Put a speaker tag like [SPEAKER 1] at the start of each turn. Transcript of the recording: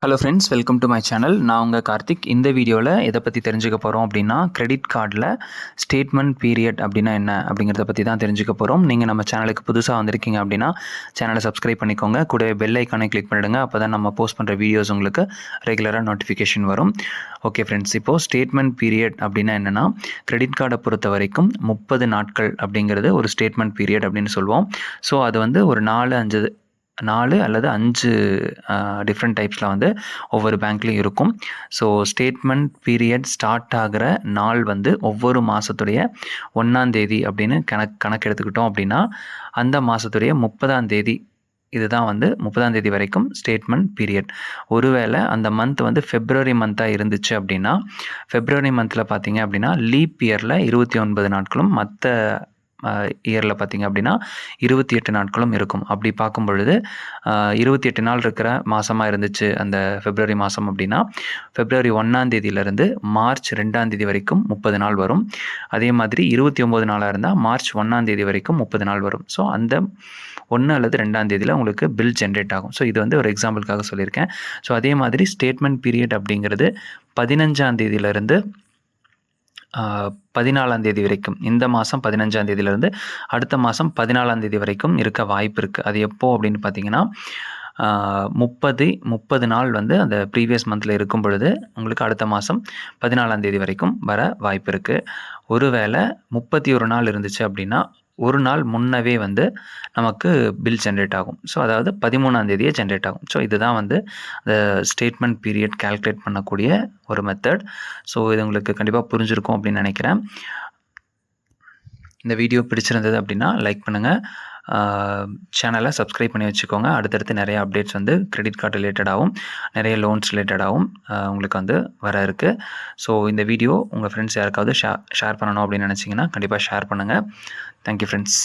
[SPEAKER 1] Hello friends, welcome to my channel. நான் உங்கள் கார்த்திக். இந்த வீடியோவில் எதை பற்றி தெரிஞ்சுக்க போகிறோம் அப்படின்னா, கிரெடிட் கார்டில் ஸ்டேட்மெண்ட் பீரியட் அப்படின்னா என்ன அப்படிங்கிறத பற்றி தான் தெரிஞ்சுக்க போகிறோம். நீங்கள் நம்ம சேனலுக்கு புதுசாக வந்திருக்கீங்க அப்படின்னா சேனலை சப்ஸ்கிரைப் பண்ணிக்கோங்க. கூடவே பெல் ஐக்கானை கிளிக் பண்ணிவிடுங்க. அப்போ தான் நம்ம போஸ்ட் பண்ணுற வீடியோஸ் உங்களுக்கு ரெகுலராக நோட்டிஃபிகேஷன் வரும். ஓகே ஃப்ரெண்ட்ஸ், இப்போது ஸ்டேட்மெண்ட் பீரியட் அப்படின்னா என்னென்னா, கிரெடிட் கார்டை பொறுத்த வரைக்கும் 30 நாட்கள் அப்படிங்கிறது ஒரு ஸ்டேட்மெண்ட் பீரியட் அப்படின்னு சொல்லுவோம். ஸோ அது வந்து ஒரு 4 அல்லது 5 டிஃப்ரெண்ட் டைப்ஸில் வந்து ஒவ்வொரு பேங்க்லேயும் இருக்கும். ஸோ ஸ்டேட்மெண்ட் பீரியட் ஸ்டார்ட் ஆகிற நாள் வந்து ஒவ்வொரு மாதத்துடைய 1ஆம் தேதி அப்படின்னு கணக்கு எடுத்துக்கிட்டோம் அப்படின்னா, அந்த மாதத்துடைய 30ஆம் தேதி இதுதான் வந்து 30ஆம் தேதி வரைக்கும் ஸ்டேட்மெண்ட் பீரியட். ஒருவேளை அந்த மந்த் வந்து ஃபெப்ரவரி மந்த்தாக இருந்துச்சு அப்படின்னா, ஃபெப்ரவரி மந்தில் பார்த்தீங்க அப்படின்னா லீப் இயரில் 29 நாட்களும், மற்ற இயரில் பார்த்திங்க அப்படின்னா 28 நாட்களும் இருக்கும். அப்படி பார்க்கும் பொழுது 28 நாள் இருக்கிற மாதமாக இருந்துச்சு அந்த ஃபெப்ரவரி மாதம் அப்படின்னா, ஃபெப்ரவரி 1ஆம் தேதியிலேருந்து மார்ச் 2ஆம் தேதி வரைக்கும் 30 நாள் வரும். அதே மாதிரி 29 நாளாக இருந்தால் மார்ச் 1ஆம் தேதி வரைக்கும் 30 நாள் வரும். ஸோ அந்த 1 அல்லது 2ஆம் தேதியில் உங்களுக்கு பில் ஜென்ரேட் ஆகும். ஸோ இது வந்து ஒரு எக்ஸாம்பிளுக்காக சொல்லியிருக்கேன். ஸோ அதே மாதிரி ஸ்டேட்மெண்ட் பீரியட் அப்படிங்கிறது 15ஆம் தேதியிலேருந்து 14ஆம் தேதி வரைக்கும், இந்த மாதம் 15ஆம் தேதியிலேருந்து அடுத்த மாதம் 14ஆம் தேதி வரைக்கும் இருக்க வாய்ப்பு இருக்குது. அது எப்போ அப்படின்னு பார்த்தீங்கன்னா, 30 நாள் வந்து அந்த ப்ரீவியஸ் மந்தில் இருக்கும் பொழுது உங்களுக்கு அடுத்த மாதம் 14ஆம் தேதி வரைக்கும் வர வாய்ப்பு இருக்குது. ஒருவேளை 31 நாள் இருந்துச்சு அப்படின்னா, ஒரு நாள் முன்னவே வந்து நமக்கு பில் ஜென்ரேட் ஆகும். ஸோ அதாவது 13ஆம் தேதியே ஜென்ரேட் ஆகும். ஸோ இதுதான் வந்து அந்த ஸ்டேட்மெண்ட் பீரியட் கால்குலேட் பண்ணக்கூடிய ஒரு மெத்தட். ஸோ இது உங்களுக்கு கண்டிப்பாக புரிஞ்சிருக்கும் அப்படின்னு நினைக்கிறேன். இந்த வீடியோ பிடிச்சிருந்தது அப்படின்னா லைக் பண்ணுங்கள், சேனலை சப்ஸ்கிரைப் பண்ணி வச்சுக்கோங்க. அடுத்தடுத்து நிறைய அப்டேட்ஸ் வந்து கிரெடிட் கார்டு ரிலேட்டடாகவும் நிறைய லோன்ஸ் ரிலேட்டடாகவும் உங்களுக்கு வந்து வர இருக்குது. ஸோ இந்த வீடியோ உங்கள் ஃப்ரெண்ட்ஸ் யாருக்காவது ஷேர் பண்ணணும் அப்படின்னு நினச்சிங்கன்னா கண்டிப்பாக ஷேர் பண்ணுங்கள். Thank you friends.